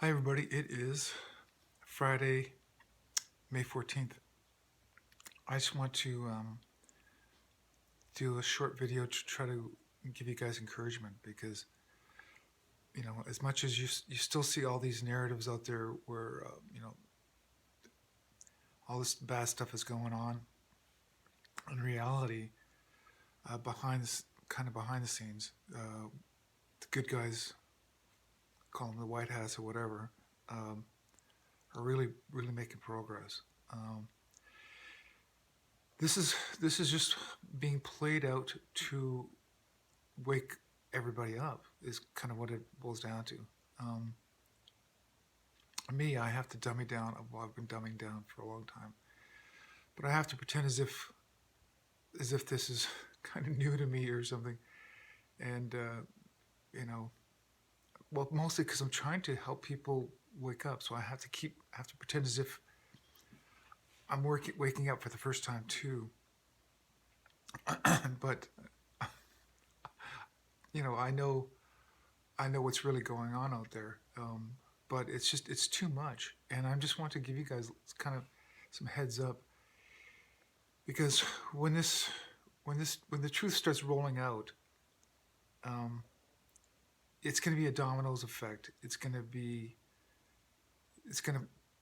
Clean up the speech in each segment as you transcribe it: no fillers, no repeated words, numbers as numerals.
Hi, everybody. It is Friday, May 14th. I just want to do a short video to try to give you guys encouragement because, as much as you still see all these narratives out there where, all this bad stuff is going on, in reality, behind the scenes, the good guys, call them the White Hats or whatever, are really making progress. Um, this is just being played out to wake everybody up. Is kind of what it boils down to. Um, Me, I have to dummy down. Well, I've been dumbing down for a long time, but I have to pretend as if this is kind of new to me or something. And you know, well, mostly because I'm trying to help people wake up, so I have to pretend as if I'm waking up for the first time too. But I know what's really going on out there. But it's too much, and I just want to give you guys kind of some heads up because when the truth starts rolling out, um, it's going to be a dominoes effect. It's going to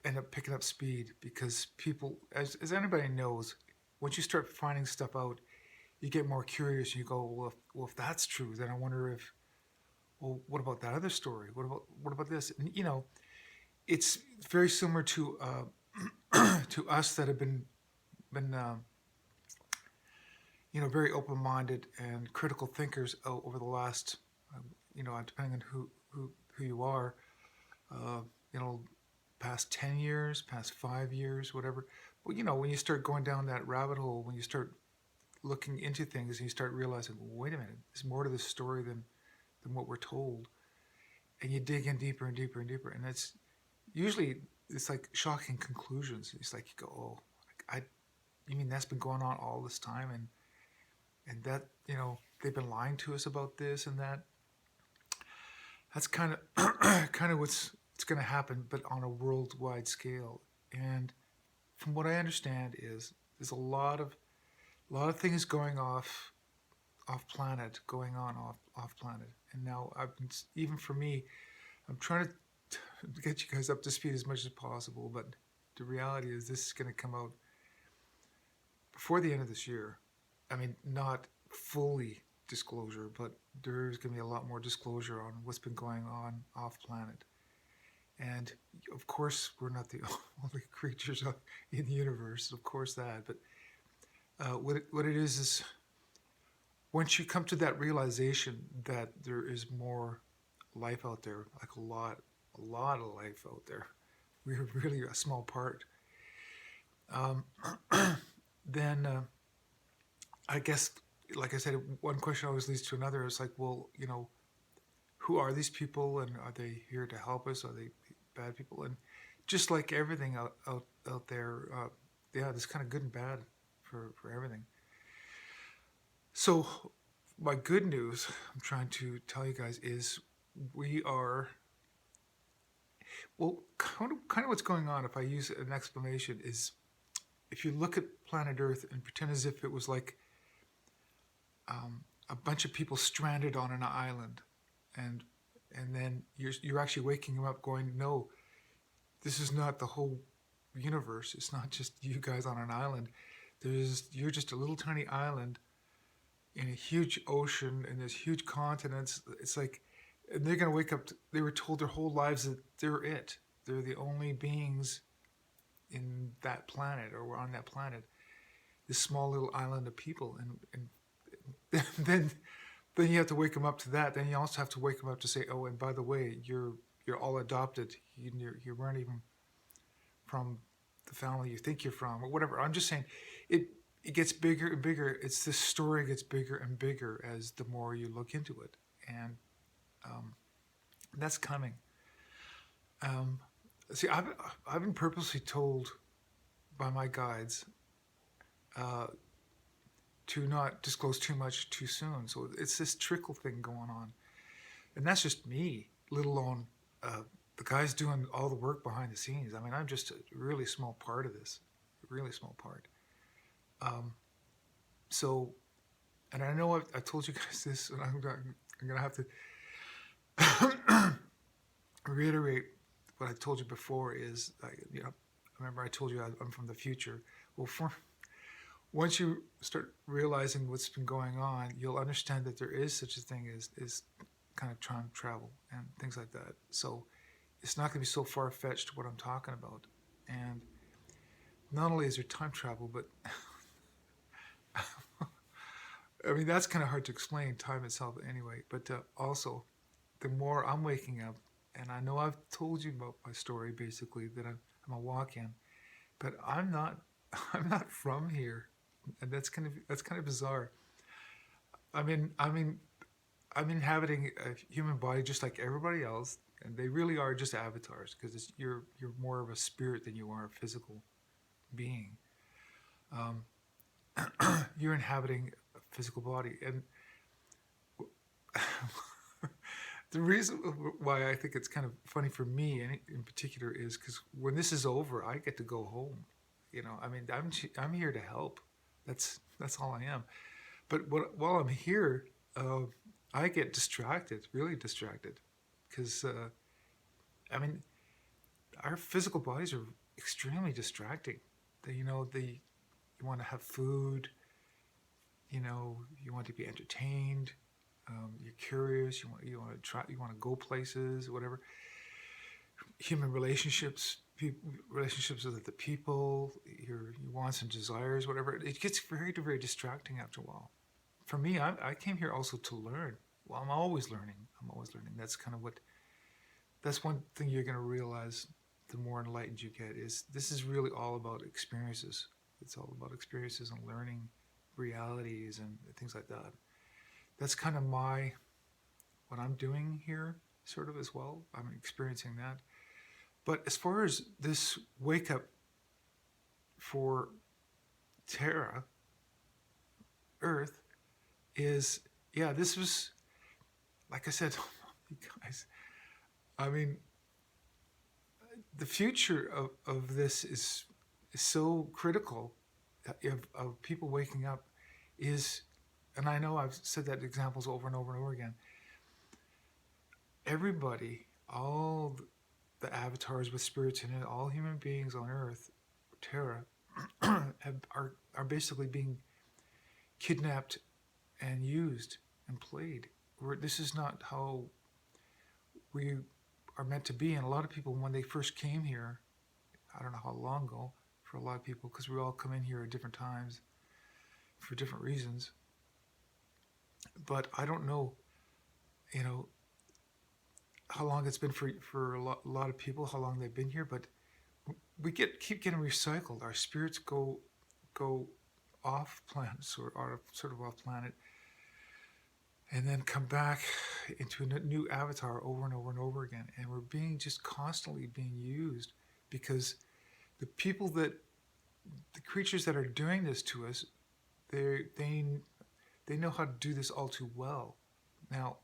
end up picking up speed because people, as anybody knows, once you start finding stuff out, you get more curious. And you go, well, if that's true, then I wonder if, well, what about that other story? What about this? And it's very similar to to us that have been very open minded and critical thinkers over the last depending on who you are, uh, you know past 10 years, past 5 years, whatever. But when you start going down that rabbit hole, when you start looking into things and you start realizing, well, wait a minute, there's more to this story than what we're told, and you dig in deeper and deeper and deeper, and it's like shocking conclusions. It's like you go, oh, I you mean that's been going on all this time, and that they've been lying to us about this and that. That's kind of kind of what's going to happen, but on a worldwide scale. And from what I understand is there's a lot of things going off planet, going on off planet. And now even for me, I'm trying to get you guys up to speed as much as possible. But the reality is this is going to come out before the end of this year. I mean, not fully disclosure, but there's going to be a lot more disclosure on what's been going on off planet. And of course, we're not the only creatures in the universe. Of course, that. But what it is once you come to that realization that there is more life out there, like a lot of life out there, we're really a small part. Um, then I guess, like I said, one question always leads to another. It's like, well, who are these people, and are they here to help us? Are they bad people? And just like everything out there, yeah, there's kind of good and bad for everything. So my good news I'm trying to tell you guys is we are, well, kind of what's going on, if I use an explanation, is if you look at planet Earth and pretend as if it was like a bunch of people stranded on an island, and then you're actually waking them up going, no, this is not the whole universe. It's not just you guys on an island. You're just a little tiny island in a huge ocean, and there's huge continents. It's like, and they're gonna wake up. They were told their whole lives that they're it. They're the only beings in that planet, or on that planet. This small little island of people, and then you have to wake them up to that. Then you also have to wake them up to say, oh, and by the way, you're all adopted. You weren't even from the family you think you're from, or whatever. I'm just saying, it gets bigger and bigger. It's this story gets bigger and bigger as the more you look into it, and that's coming. Um, See, I've been purposely told by my guides uh, to not disclose too much too soon. So it's this trickle thing going on, and that's just me, let alone the guy's doing all the work behind the scenes. I mean, I'm just a really small part of this, a really small part. Um, so, and I know I told you guys this, and I'm gonna have to reiterate what I told you before. Is remember I told you I'm from the future. Well, once you start realizing what's been going on, you'll understand that there is such a thing as kind of time travel and things like that. So it's not going to be so far fetched what I'm talking about. And not only is there time travel, but I mean that's kind of hard to explain time itself anyway. But also, the more I'm waking up, and I know I've told you about my story basically that I'm a walk-in, but I'm not I'm not from here, and that's kind of bizarre. I'm inhabiting a human body just like everybody else, and they really are just avatars because you're more of a spirit than you are a physical being. Um, you're inhabiting a physical body, and the reason why I think it's kind of funny for me in particular is because when this is over, I get to go home. I mean, I'm here to help. That's all I am. But while I'm here, uh, I get distracted, really distracted, because I mean, our physical bodies are extremely distracting. You want to have food, you want to be entertained, you're curious, you want to try, you want to go places, whatever. Human relationships, relationships with the people, your wants and desires, whatever. It gets very, very distracting after a while. For me, I came here also to learn. Well, I'm always learning. I'm always learning. That's one thing you're going to realize the more enlightened you get is this is really all about experiences. It's all about experiences and learning realities and things like that. That's kind of what I'm doing here, sort of as well. I'm experiencing that. But as far as this wake up for Terra, Earth, is, yeah, this was, like I said, you guys, I mean, the future of this is so critical of people waking up is, and I know I've said that examples over and over and over again. Everybody, all the avatars with spirits in it, all human beings on Earth, Terra, are basically being kidnapped and used and played. This is not how we are meant to be. And a lot of people, when they first came here, I don't know how long ago, for a lot of people, because we all come in here at different times for different reasons. But I don't know, how long it's been for a lot of people, how long they've been here. But we keep getting recycled. Our spirits go off planet, or sort of off planet, and then come back into a new avatar over and over and over again. And we're just constantly being used because the creatures that are doing this to us, they know how to do this all too well. Now,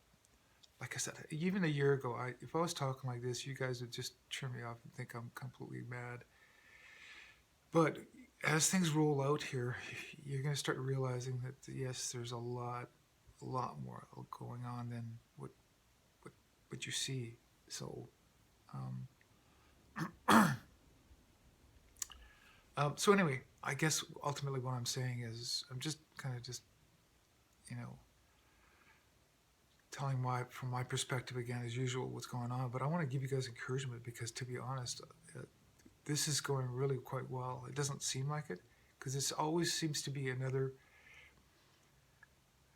like I said, even a year ago, if I was talking like this, you guys would just turn me off and think I'm completely mad. But as things roll out here, you're going to start realizing that yes, there's a lot more going on than what you see. So, so anyway, I guess ultimately what I'm saying is I'm just kind of telling from my perspective again as usual what's going on. But I want to give you guys encouragement because, to be honest, this is going really quite well. It doesn't seem like it because this always seems to be another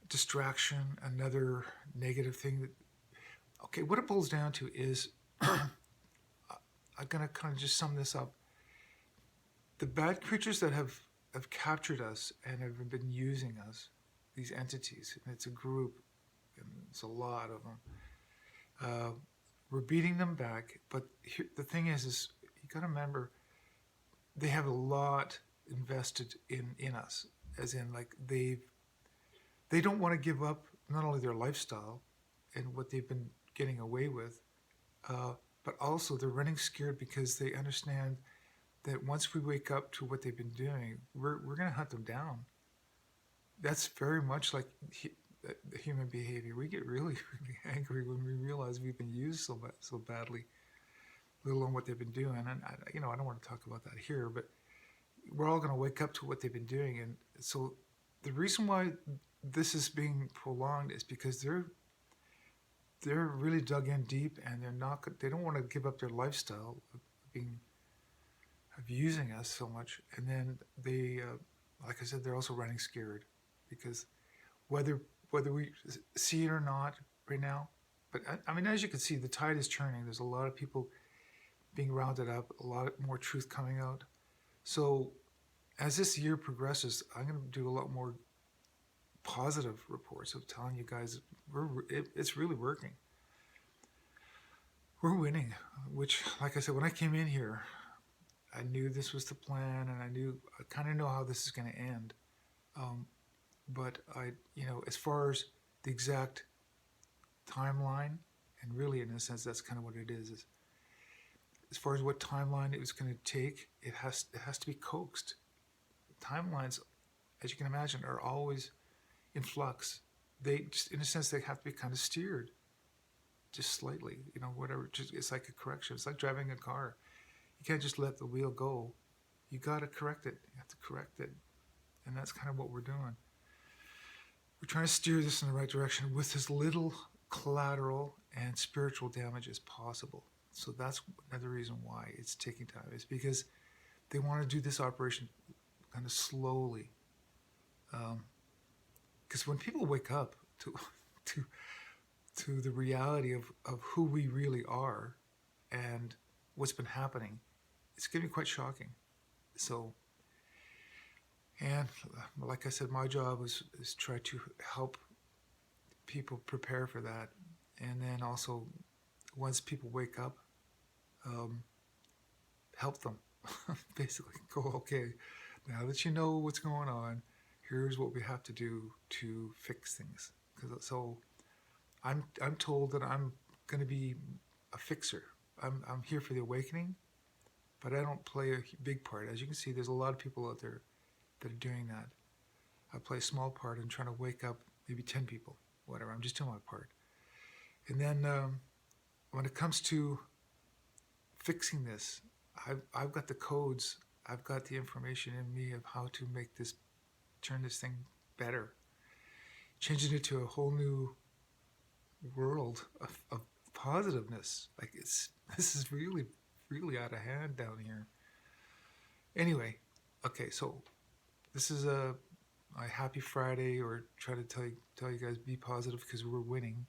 distraction, another negative thing. Okay, what it boils down to is, I'm going to kind of just sum this up. The bad creatures that have captured us and have been using us, these entities, and it's a group, and it's a lot of them, we're beating them back. But the thing is you got to remember, they have a lot invested in us, as in like they don't want to give up not only their lifestyle and what they've been getting away with, but also they're running scared because they understand that once we wake up to what they've been doing, we're going to hunt them down. That's very much like human behavior. We get really, really angry when we realize we've been used so badly, let alone what they've been doing. And I don't want to talk about that here, but we're all going to wake up to what they've been doing. And so the reason why this is being prolonged is because they're really dug in deep, and they don't want to give up their lifestyle of using us so much. And then they, like I said, they're also running scared because whether we see it or not right now, but I mean, as you can see, the tide is turning. There's a lot of people being rounded up, a lot more truth coming out. So as this year progresses, I'm going to do a lot more positive reports of telling you guys it's really working. We're winning, which, like I said, when I came in here, I knew this was the plan, and I kind of know how this is going to end. But as far as the exact timeline, and really, in a sense, that's kind of what it is as far as what timeline it was going to take, it has to be coaxed. Timelines, as you can imagine, are always in flux. They just, in a sense, they have to be kind of steered, just slightly. Whatever. It's like a correction. It's like driving a car. You can't just let the wheel go. You got to correct it. You have to correct it, and that's kind of what we're doing. We're trying to steer this in the right direction with as little collateral and spiritual damage as possible. So that's another reason why it's taking time. Is because they want to do this operation kind of slowly. Because when people wake up to the reality of who we really are and what's been happening, it's going to be quite shocking. So, and like I said, my job is try to help people prepare for that. And then also, once people wake up, help them. Basically, go, okay, now that you know what's going on, here's what we have to do to fix things. So I'm told that I'm going to be a fixer. I'm here for the awakening, but I don't play a big part. As you can see, there's a lot of people out there that are doing that. I play a small part in trying to wake up maybe 10 people, whatever. I'm just doing my part. And then when it comes to fixing this, I've got the codes. I've got the information in me of how to turn this thing better, changing it to a whole new world of positiveness. Like this is really, really out of hand down here. Anyway, okay, so this is a happy Friday, or try to tell you guys be positive because we're winning,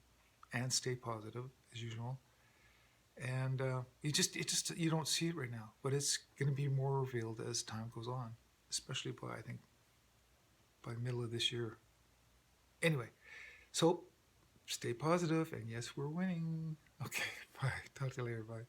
and stay positive as usual. And you don't see it right now, but it's going to be more revealed as time goes on, especially by the middle of this year. Anyway, so stay positive, and yes, we're winning. Okay, bye. Talk to you later. Bye.